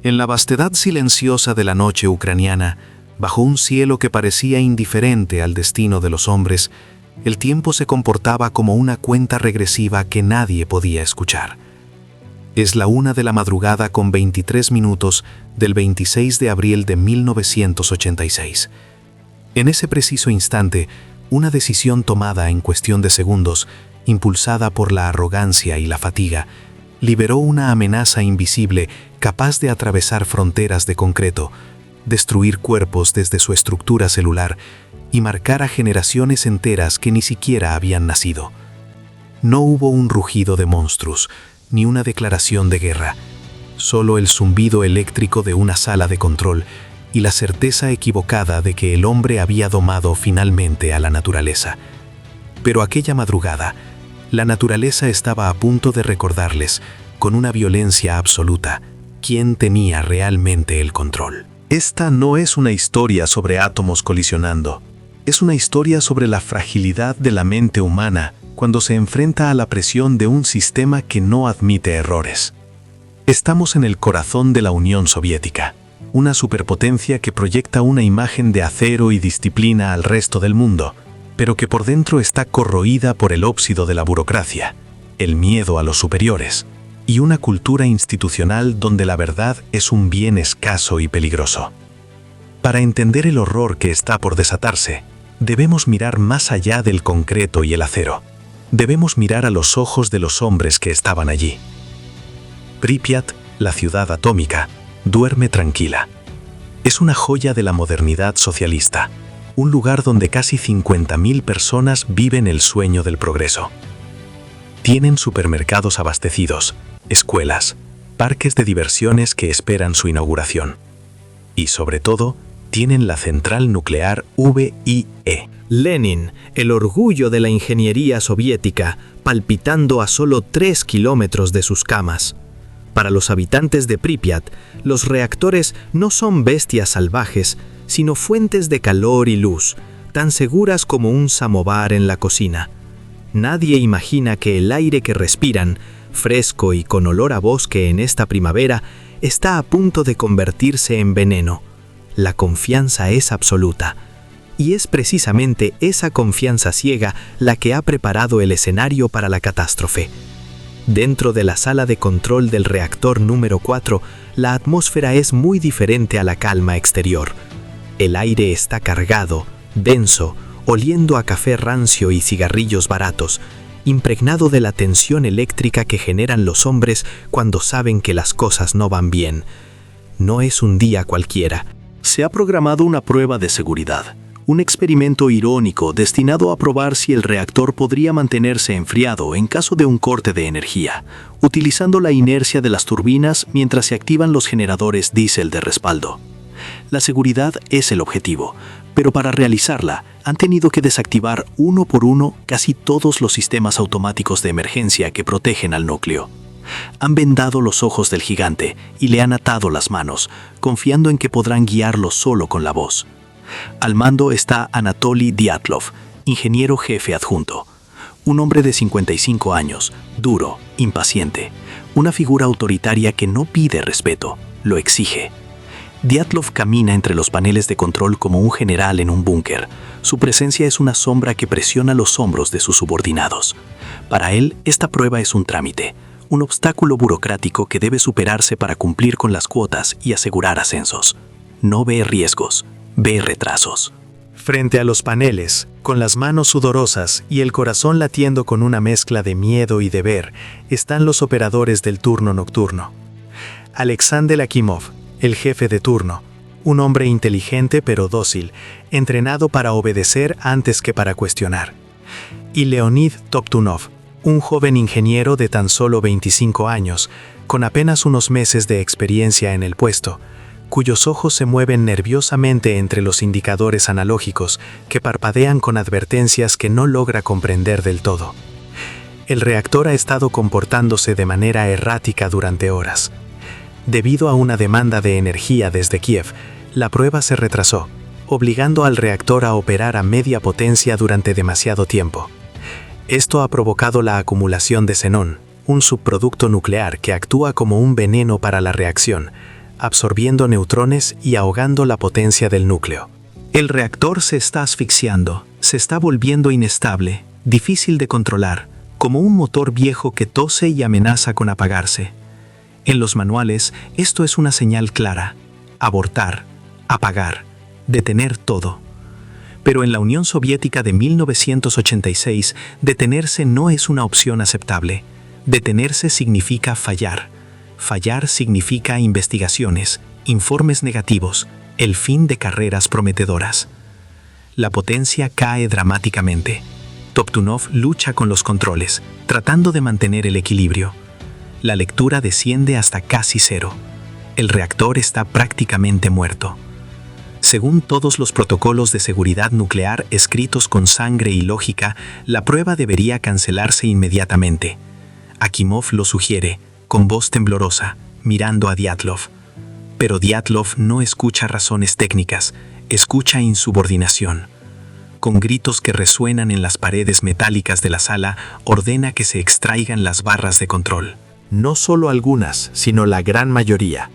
En la vastedad silenciosa de la noche ucraniana, bajo un cielo que parecía indiferente al destino de los hombres, el tiempo se comportaba como una cuenta regresiva que nadie podía escuchar. Es la 1 de la madrugada con 23 minutos del 26 de abril de 1986. En ese preciso instante, una decisión tomada en cuestión de segundos, impulsada por la arrogancia y la fatiga, liberó una amenaza invisible capaz de atravesar fronteras de concreto, destruir cuerpos desde su estructura celular y marcar a generaciones enteras que ni siquiera habían nacido. No hubo un rugido de monstruos, ni una declaración de guerra, solo el zumbido eléctrico de una sala de control y la certeza equivocada de que el hombre había domado finalmente a la naturaleza. Pero aquella madrugada, la naturaleza estaba a punto de recordarles, con una violencia absoluta, quién tenía realmente el control. Esta no es una historia sobre átomos colisionando. Es una historia sobre la fragilidad de la mente humana cuando se enfrenta a la presión de un sistema que no admite errores. Estamos en el corazón de la Unión Soviética, una superpotencia que proyecta una imagen de acero y disciplina al resto del mundo, pero que por dentro está corroída por el óxido de la burocracia, el miedo a los superiores y una cultura institucional donde la verdad es un bien escaso y peligroso. Para entender el horror que está por desatarse, debemos mirar más allá del concreto y el acero. Debemos mirar a los ojos de los hombres que estaban allí. Pripyat, la ciudad atómica, duerme tranquila. Es una joya de la modernidad socialista, un lugar donde casi 50.000 personas viven el sueño del progreso. Tienen supermercados abastecidos, escuelas, parques de diversiones que esperan su inauguración. Y sobre todo, tienen la central nuclear VIE. Lenin, el orgullo de la ingeniería soviética, palpitando a solo 3 kilómetros de sus camas. Para los habitantes de Pripyat, los reactores no son bestias salvajes, sino fuentes de calor y luz, tan seguras como un samovar en la cocina. Nadie imagina que el aire que respiran, fresco y con olor a bosque en esta primavera, está a punto de convertirse en veneno. La confianza es absoluta. Y es precisamente esa confianza ciega la que ha preparado el escenario para la catástrofe. Dentro de la sala de control del reactor número 4, la atmósfera es muy diferente a la calma exterior. El aire está cargado, denso, oliendo a café rancio y cigarrillos baratos, impregnado de la tensión eléctrica que generan los hombres cuando saben que las cosas no van bien. No es un día cualquiera. Se ha programado una prueba de seguridad, un experimento irónico destinado a probar si el reactor podría mantenerse enfriado en caso de un corte de energía, utilizando la inercia de las turbinas mientras se activan los generadores diésel de respaldo. La seguridad es el objetivo, pero para realizarla han tenido que desactivar uno por uno casi todos los sistemas automáticos de emergencia que protegen al núcleo. Han vendado los ojos del gigante y le han atado las manos, confiando en que podrán guiarlo solo con la voz. Al mando está Anatoly Dyatlov, ingeniero jefe adjunto. Un hombre de 55 años, duro, impaciente. Una figura autoritaria que no pide respeto, lo exige. Dyatlov camina entre los paneles de control como un general en un búnker. Su presencia es una sombra que presiona los hombros de sus subordinados. Para él, esta prueba es un trámite, un obstáculo burocrático que debe superarse para cumplir con las cuotas y asegurar ascensos. No ve riesgos, ve retrasos. Frente a los paneles, con las manos sudorosas y el corazón latiendo con una mezcla de miedo y deber, están los operadores del turno nocturno. Alexander Akimov, el jefe de turno, un hombre inteligente pero dócil, entrenado para obedecer antes que para cuestionar. Y Leonid Toptunov, un joven ingeniero de tan solo 25 años, con apenas unos meses de experiencia en el puesto, cuyos ojos se mueven nerviosamente entre los indicadores analógicos que parpadean con advertencias que no logra comprender del todo. El reactor ha estado comportándose de manera errática durante horas. Debido a una demanda de energía desde Kiev, la prueba se retrasó, obligando al reactor a operar a media potencia durante demasiado tiempo. Esto ha provocado la acumulación de xenón, un subproducto nuclear que actúa como un veneno para la reacción, absorbiendo neutrones y ahogando la potencia del núcleo. El reactor se está asfixiando, se está volviendo inestable, difícil de controlar, como un motor viejo que tose y amenaza con apagarse. En los manuales, esto es una señal clara: abortar, apagar, detener todo. Pero en la Unión Soviética de 1986, detenerse no es una opción aceptable. Detenerse significa fallar. Fallar significa investigaciones, informes negativos, el fin de carreras prometedoras. La potencia cae dramáticamente. Toptunov lucha con los controles, tratando de mantener el equilibrio. La lectura desciende hasta casi cero. El reactor está prácticamente muerto. Según todos los protocolos de seguridad nuclear escritos con sangre y lógica, la prueba debería cancelarse inmediatamente. Akimov lo sugiere, con voz temblorosa, mirando a Dyatlov. Pero Dyatlov no escucha razones técnicas, escucha insubordinación. Con gritos que resuenan en las paredes metálicas de la sala, ordena que se extraigan las barras de control. No solo algunas, sino la gran mayoría.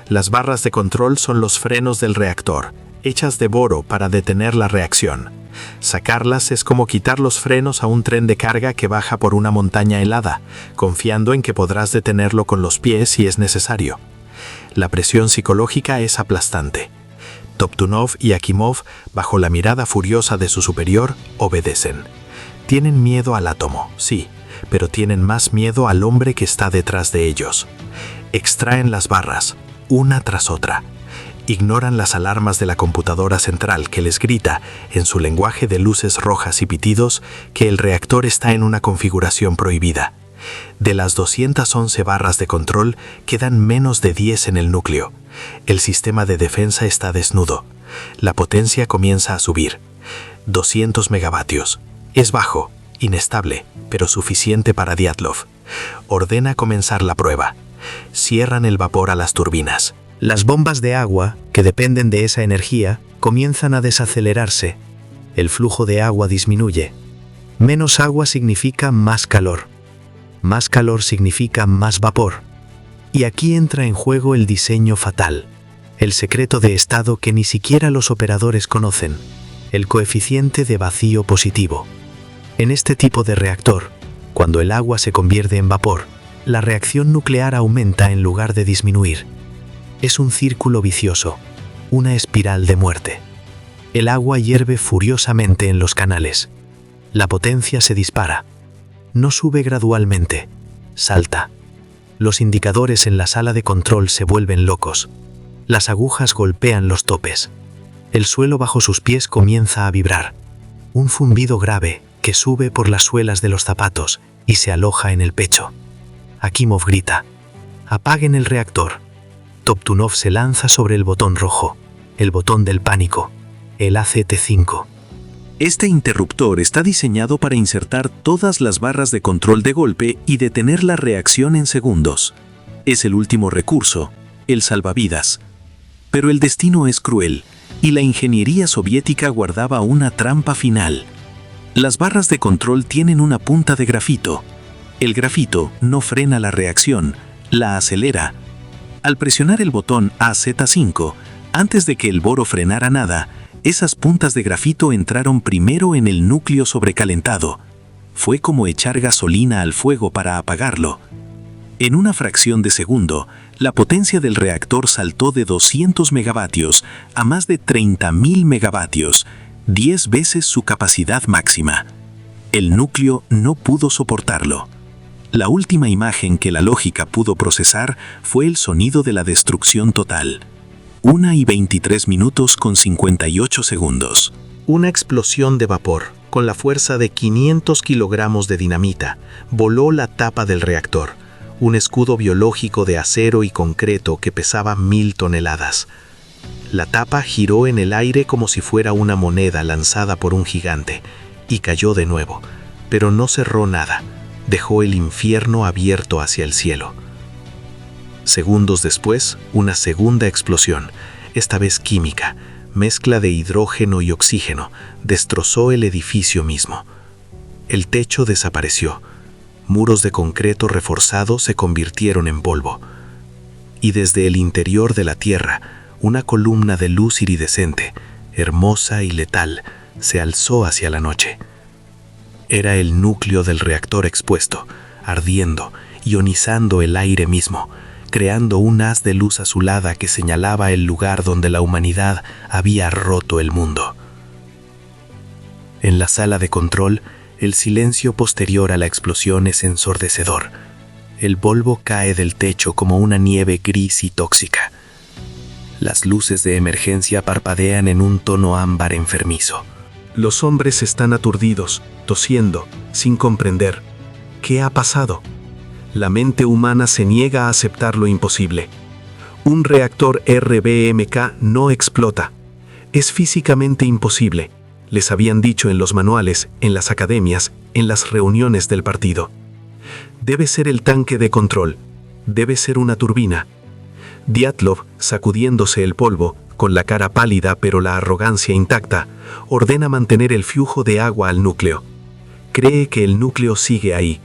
Las barras de control son los frenos del reactor, hechas de boro para detener la reacción. Sacarlas es como quitar los frenos a un tren de carga que baja por una montaña helada, confiando en que podrás detenerlo con los pies si es necesario. La presión psicológica es aplastante. Toptunov y Akimov, bajo la mirada furiosa de su superior, obedecen. Tienen miedo al átomo, sí, pero tienen más miedo al hombre que está detrás de ellos. Extraen las barras, una tras otra. Ignoran las alarmas de la computadora central que les grita, en su lenguaje de luces rojas y pitidos, que el reactor está en una configuración prohibida. De las 211 barras de control, quedan menos de 10 en el núcleo. El sistema de defensa está desnudo. La potencia comienza a subir. 200 megavatios. Es bajo, inestable, pero suficiente para Dyatlov. Ordena comenzar la prueba. Cierran el vapor a las turbinas. Las bombas de agua, que dependen de esa energía, comienzan a desacelerarse. El flujo de agua disminuye. Menos agua significa más calor. Más calor significa más vapor. Y aquí entra en juego el diseño fatal, el secreto de estado que ni siquiera los operadores conocen, el coeficiente de vacío positivo. En este tipo de reactor, cuando el agua se convierte en vapor, la reacción nuclear aumenta en lugar de disminuir. Es un círculo vicioso, una espiral de muerte. El agua hierve furiosamente en los canales. La potencia se dispara. No sube gradualmente, salta. Los indicadores en la sala de control se vuelven locos. Las agujas golpean los topes. El suelo bajo sus pies comienza a vibrar. Un zumbido grave que sube por las suelas de los zapatos y se aloja en el pecho. Akimov grita: «Apaguen el reactor». Toptunov se lanza sobre el botón rojo, el botón del pánico, el ACT5. Este interruptor está diseñado para insertar todas las barras de control de golpe y detener la reacción en segundos. Es el último recurso, el salvavidas. Pero el destino es cruel, y la ingeniería soviética guardaba una trampa final. Las barras de control tienen una punta de grafito. El grafito no frena la reacción, la acelera. Al presionar el botón AZ5, antes de que el boro frenara nada, esas puntas de grafito entraron primero en el núcleo sobrecalentado. Fue como echar gasolina al fuego para apagarlo. En una fracción de segundo, la potencia del reactor saltó de 200 megavatios a más de 30.000 megavatios, 10 veces su capacidad máxima. El núcleo no pudo soportarlo. La última imagen que la lógica pudo procesar fue el sonido de la destrucción total. 1:23 con 58 segundos. Una explosión de vapor, con la fuerza de 500 kilogramos de dinamita, voló la tapa del reactor, un escudo biológico de acero y concreto que pesaba 1000 toneladas. La tapa giró en el aire como si fuera una moneda lanzada por un gigante, y cayó de nuevo, pero no cerró nada. Dejó el infierno abierto hacia el cielo. Segundos después, una segunda explosión, esta vez química, mezcla de hidrógeno y oxígeno, destrozó el edificio mismo. El techo desapareció. Muros de concreto reforzado se convirtieron en polvo. y desde el interior de la Tierra, una columna de luz iridescente, hermosa y letal, se alzó hacia la noche. Era el núcleo del reactor expuesto, ardiendo, ionizando el aire mismo, creando un haz de luz azulada que señalaba el lugar donde la humanidad había roto el mundo. En la sala de control, el silencio posterior a la explosión es ensordecedor. El polvo cae del techo como una nieve gris y tóxica. Las luces de emergencia parpadean en un tono ámbar enfermizo. Los hombres están aturdidos, tosiendo, sin comprender. ¿Qué ha pasado? La mente humana se niega a aceptar lo imposible. Un reactor RBMK no explota. Es físicamente imposible. Les habían dicho en los manuales, en las academias, en las reuniones del partido. Debe ser el tanque de control. Debe ser una turbina. Dyatlov, sacudiéndose el polvo, con la cara pálida pero la arrogancia intacta, ordena mantener el flujo de agua al núcleo. Cree que el núcleo sigue ahí.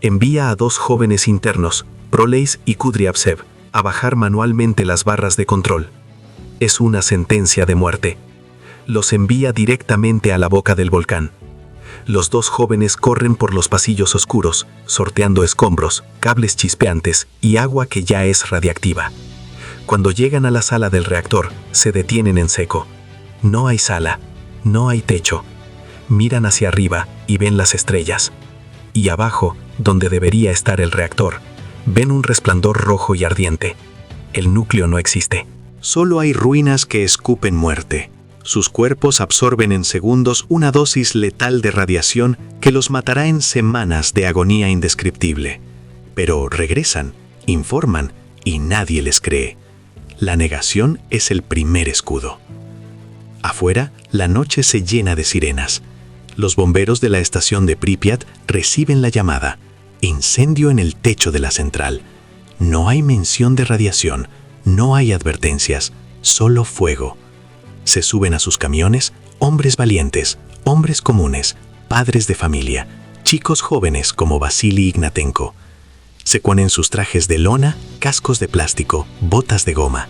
Envía a 2 jóvenes internos, Proleis y Kudryavtsev, a bajar manualmente las barras de control. Es una sentencia de muerte. Los envía directamente a la boca del volcán. Los 2 jóvenes corren por los pasillos oscuros, sorteando escombros, cables chispeantes y agua que ya es radiactiva. Cuando llegan a la sala del reactor, se detienen en seco. No hay sala, no hay techo. Miran hacia arriba y ven las estrellas. Y abajo, donde debería estar el reactor, ven un resplandor rojo y ardiente. El núcleo no existe. Solo hay ruinas que escupen muerte. Sus cuerpos absorben en segundos una dosis letal de radiación que los matará en semanas de agonía indescriptible. Pero regresan, informan y nadie les cree. La negación es el primer escudo. Afuera, la noche se llena de sirenas. Los bomberos de la estación de Pripyat reciben la llamada. Incendio en el techo de la central. No hay mención de radiación, no hay advertencias, solo fuego. Se suben a sus camiones hombres valientes, hombres comunes, padres de familia, chicos jóvenes como Vasily Ignatenko. Se ponen sus trajes de lona, cascos de plástico, botas de goma.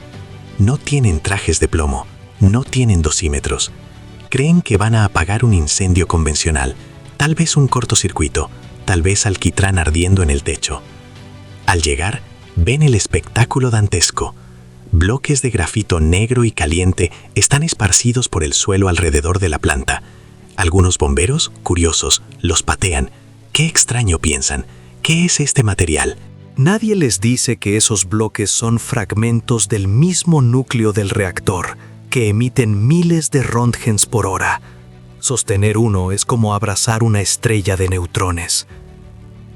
No tienen trajes de plomo, no tienen dosímetros. Creen que van a apagar un incendio convencional, tal vez un cortocircuito, tal vez alquitrán ardiendo en el techo. Al llegar, ven el espectáculo dantesco. Bloques de grafito negro y caliente están esparcidos por el suelo alrededor de la planta. Algunos bomberos, curiosos, los patean. ¡Qué extraño!, piensan. ¿Qué es este material? Nadie les dice que esos bloques son fragmentos del mismo núcleo del reactor, que emiten miles de róntgens por hora. Sostener uno es como abrazar una estrella de neutrones.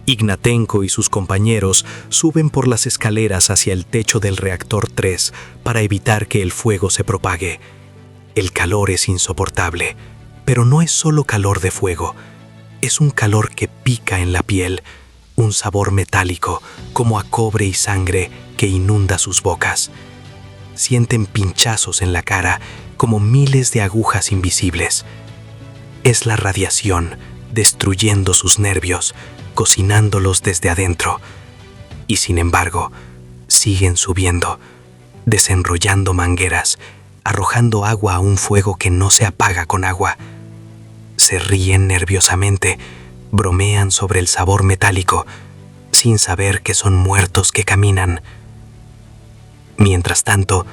Ignatenko y sus compañeros suben por las escaleras hacia el techo del reactor 3 para evitar que el fuego se propague. El calor es insoportable, pero no es solo calor de fuego. Es un calor que pica en la piel, un sabor metálico, como a cobre y sangre, que inunda sus bocas. Sienten pinchazos en la cara, como miles de agujas invisibles. Es la radiación, destruyendo sus nervios, cocinándolos desde adentro. Y sin embargo, siguen subiendo, desenrollando mangueras, arrojando agua a un fuego que no se apaga con agua. Se ríen nerviosamente, bromean sobre el sabor metálico, sin saber que son muertos que caminan. Mientras tanto,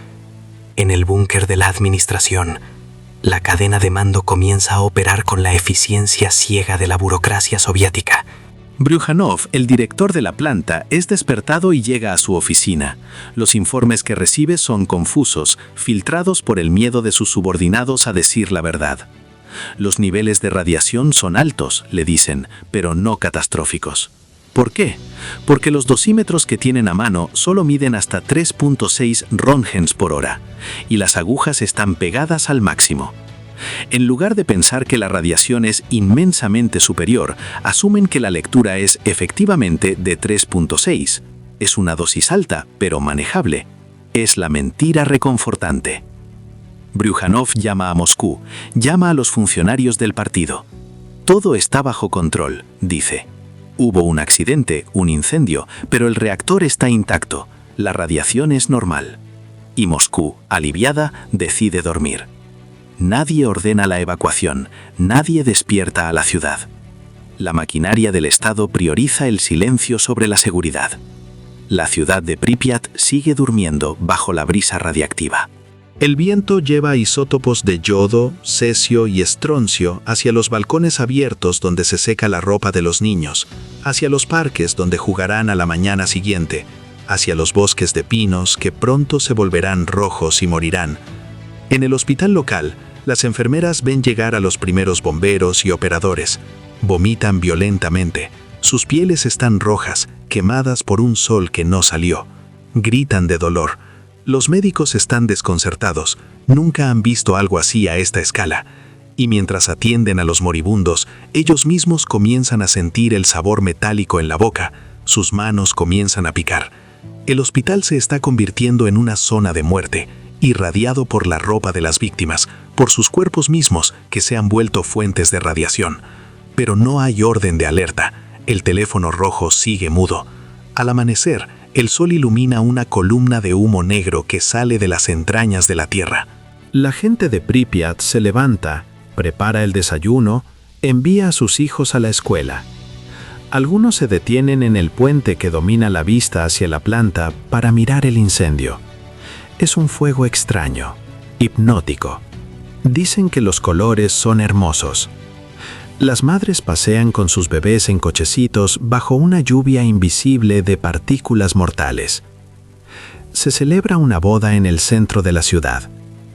en el búnker de la administración, la cadena de mando comienza a operar con la eficiencia ciega de la burocracia soviética. Bryukhanov, el director de la planta, es despertado y llega a su oficina. Los informes que recibe son confusos, filtrados por el miedo de sus subordinados a decir la verdad. Los niveles de radiación son altos, le dicen, pero no catastróficos. ¿Por qué? Porque los dosímetros que tienen a mano solo miden hasta 3.6 róntgens por hora, y las agujas están pegadas al máximo. En lugar de pensar que la radiación es inmensamente superior, asumen que la lectura es efectivamente de 3.6. Es una dosis alta, pero manejable. Es la mentira reconfortante. Bryukhanov llama a Moscú, llama a los funcionarios del partido. Todo está bajo control, dice. Hubo un accidente, un incendio, pero el reactor está intacto. La radiación es normal. Y Moscú, aliviada, decide dormir. Nadie ordena la evacuación, nadie despierta a la ciudad. La maquinaria del Estado prioriza el silencio sobre la seguridad. La ciudad de Pripyat sigue durmiendo bajo la brisa radiactiva. El viento lleva isótopos de yodo, cesio y estroncio hacia los balcones abiertos donde se seca la ropa de los niños, hacia los parques donde jugarán a la mañana siguiente, hacia los bosques de pinos que pronto se volverán rojos y morirán. En el hospital local, las enfermeras ven llegar a los primeros bomberos y operadores. Vomitan violentamente. Sus pieles están rojas, quemadas por un sol que no salió. Gritan de dolor. Los médicos están desconcertados. Nunca han visto algo así a esta escala. Y mientras atienden a los moribundos, ellos mismos comienzan a sentir el sabor metálico en la boca. Sus manos comienzan a picar. El hospital se está convirtiendo en una zona de muerte, irradiado por la ropa de las víctimas, por sus cuerpos mismos que se han vuelto fuentes de radiación. Pero no hay orden de alerta. El teléfono rojo sigue mudo. Al amanecer, el sol ilumina una columna de humo negro que sale de las entrañas de la tierra. La gente de Pripyat se levanta, prepara el desayuno, envía a sus hijos a la escuela. Algunos se detienen en el puente que domina la vista hacia la planta para mirar el incendio. Es un fuego extraño, hipnótico. Dicen que los colores son hermosos. Las madres pasean con sus bebés en cochecitos bajo una lluvia invisible de partículas mortales. Se celebra una boda en el centro de la ciudad.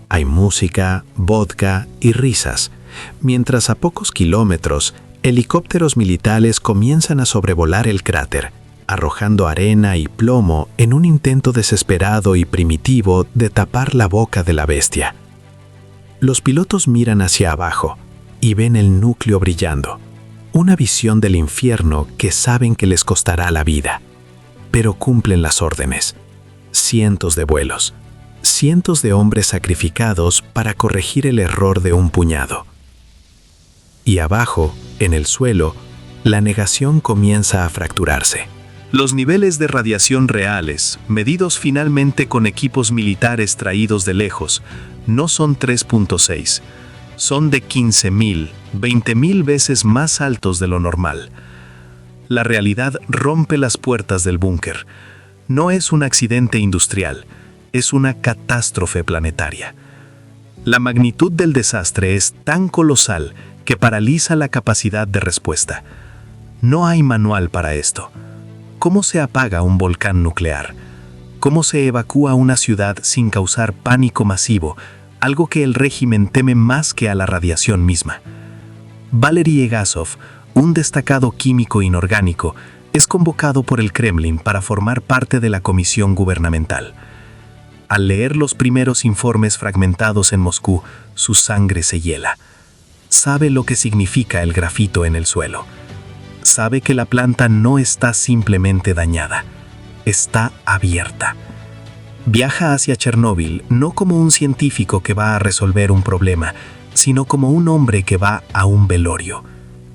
Hay música, vodka y risas, mientras a pocos kilómetros, helicópteros militares comienzan a sobrevolar el cráter, arrojando arena y plomo en un intento desesperado y primitivo de tapar la boca de la bestia. Los pilotos miran hacia abajo y ven el núcleo brillando, una visión del infierno que saben que les costará la vida, pero cumplen las órdenes. Cientos de vuelos, cientos de hombres sacrificados para corregir el error de un puñado. Y abajo, en el suelo, la negación comienza a fracturarse. Los niveles de radiación reales, medidos finalmente con equipos militares traídos de lejos, no son 3.6. Son de 15.000, 20.000 veces más altos de lo normal. La realidad rompe las puertas del búnker. No es un accidente industrial, es una catástrofe planetaria. La magnitud del desastre es tan colosal que paraliza la capacidad de respuesta. No hay manual para esto. ¿Cómo se apaga un volcán nuclear? ¿Cómo se evacúa una ciudad sin causar pánico masivo? Algo que el régimen teme más que a la radiación misma. Valery Egasov, un destacado químico inorgánico, es convocado por el Kremlin para formar parte de la comisión gubernamental. Al leer los primeros informes fragmentados en Moscú, su sangre se hiela. Sabe lo que significa el grafito en el suelo. Sabe que la planta no está simplemente dañada, está abierta. Viaja hacia Chernóbil no como un científico que va a resolver un problema, sino como un hombre que va a un velorio,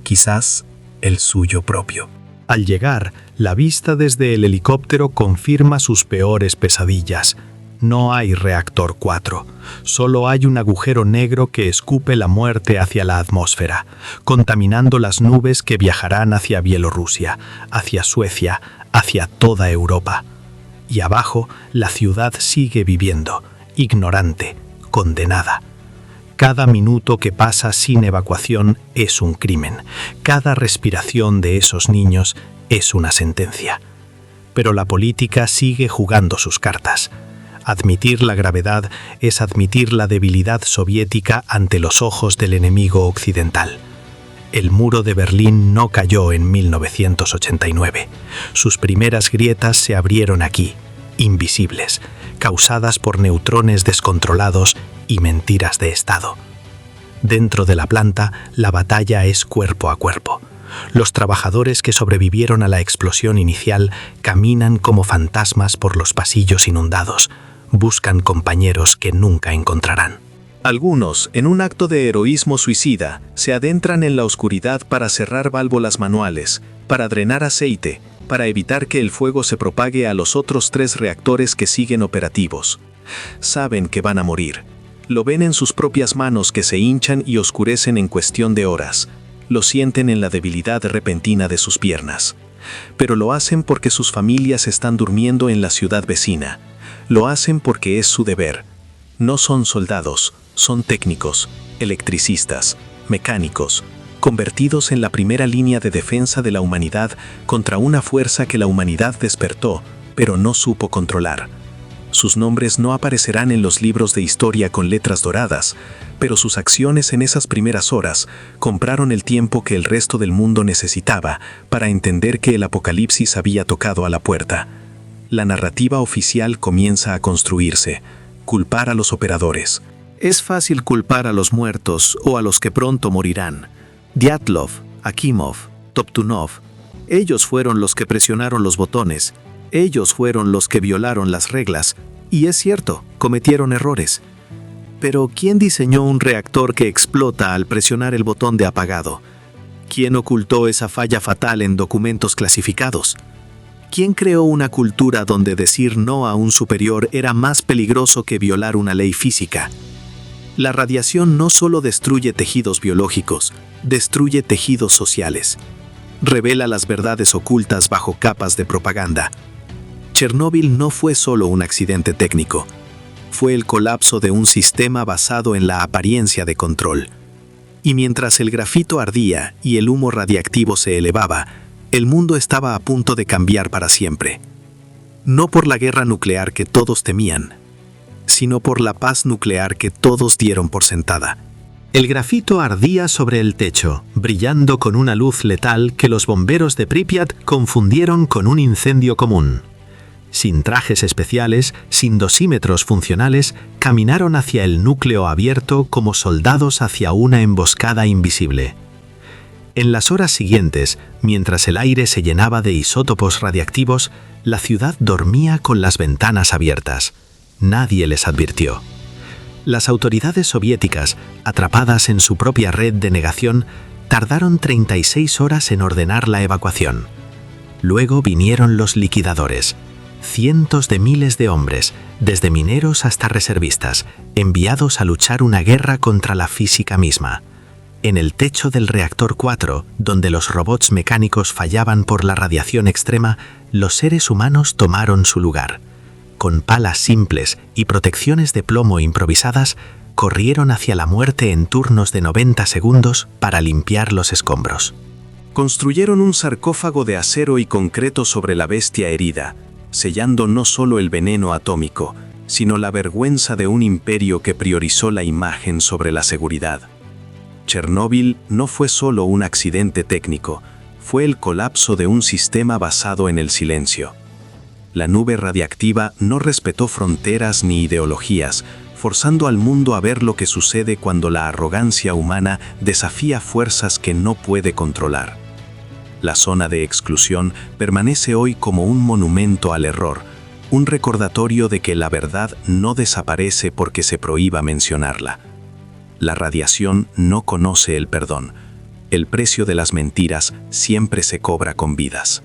quizás el suyo propio. Al llegar, la vista desde el helicóptero confirma sus peores pesadillas. No hay reactor 4, solo hay un agujero negro que escupe la muerte hacia la atmósfera, contaminando las nubes que viajarán hacia Bielorrusia, hacia Suecia, hacia toda Europa. Y abajo, la ciudad sigue viviendo, ignorante, condenada. Cada minuto que pasa sin evacuación es un crimen. Cada respiración de esos niños es una sentencia. Pero la política sigue jugando sus cartas. Admitir la gravedad es admitir la debilidad soviética ante los ojos del enemigo occidental. El muro de Berlín no cayó en 1989. Sus primeras grietas se abrieron aquí, invisibles, causadas por neutrones descontrolados y mentiras de Estado. Dentro de la planta, la batalla es cuerpo a cuerpo. Los trabajadores que sobrevivieron a la explosión inicial caminan como fantasmas por los pasillos inundados. Buscan compañeros que nunca encontrarán. Algunos, en un acto de heroísmo suicida, se adentran en la oscuridad para cerrar válvulas manuales, para drenar aceite, para evitar que el fuego se propague a los otros 3 reactores que siguen operativos. Saben que van a morir. Lo ven en sus propias manos que se hinchan y oscurecen en cuestión de horas. Lo sienten en la debilidad repentina de sus piernas. Pero lo hacen porque sus familias están durmiendo en la ciudad vecina. Lo hacen porque es su deber. No son soldados, son técnicos, electricistas, mecánicos, convertidos en la primera línea de defensa de la humanidad contra una fuerza que la humanidad despertó, pero no supo controlar. Sus nombres no aparecerán en los libros de historia con letras doradas, pero sus acciones en esas primeras horas compraron el tiempo que el resto del mundo necesitaba para entender que el apocalipsis había tocado a la puerta. La narrativa oficial comienza a construirse, culpar a los operadores. Es fácil culpar a los muertos o a los que pronto morirán. Dyatlov, Akimov, Toptunov, ellos fueron los que presionaron los botones, ellos fueron los que violaron las reglas, y es cierto, cometieron errores. Pero ¿quién diseñó un reactor que explota al presionar el botón de apagado? ¿Quién ocultó esa falla fatal en documentos clasificados? ¿Quién creó una cultura donde decir no a un superior era más peligroso que violar una ley física? La radiación no solo destruye tejidos biológicos, destruye tejidos sociales. Revela las verdades ocultas bajo capas de propaganda. Chernóbil no fue solo un accidente técnico. Fue el colapso de un sistema basado en la apariencia de control. Y mientras el grafito ardía y el humo radiactivo se elevaba, el mundo estaba a punto de cambiar para siempre. No por la guerra nuclear que todos temían, sino por la paz nuclear que todos dieron por sentada. El grafito ardía sobre el techo, brillando con una luz letal que los bomberos de Pripyat confundieron con un incendio común. Sin trajes especiales, sin dosímetros funcionales, caminaron hacia el núcleo abierto como soldados hacia una emboscada invisible. En las horas siguientes, mientras el aire se llenaba de isótopos radiactivos, la ciudad dormía con las ventanas abiertas. Nadie les advirtió. Las autoridades soviéticas, atrapadas en su propia red de negación, tardaron 36 horas en ordenar la evacuación. Luego vinieron los liquidadores. Cientos de miles de hombres, desde mineros hasta reservistas, enviados a luchar una guerra contra la física misma. En el techo del reactor 4, donde los robots mecánicos fallaban por la radiación extrema, los seres humanos tomaron su lugar. Con palas simples y protecciones de plomo improvisadas, corrieron hacia la muerte en turnos de 90 segundos para limpiar los escombros. Construyeron un sarcófago de acero y concreto sobre la bestia herida, sellando no solo el veneno atómico, sino la vergüenza de un imperio que priorizó la imagen sobre la seguridad. Chernóbil no fue solo un accidente técnico, fue el colapso de un sistema basado en el silencio. La nube radiactiva no respetó fronteras ni ideologías, forzando al mundo a ver lo que sucede cuando la arrogancia humana desafía fuerzas que no puede controlar. La zona de exclusión permanece hoy como un monumento al error, un recordatorio de que la verdad no desaparece porque se prohíba mencionarla. La radiación no conoce el perdón. El precio de las mentiras siempre se cobra con vidas.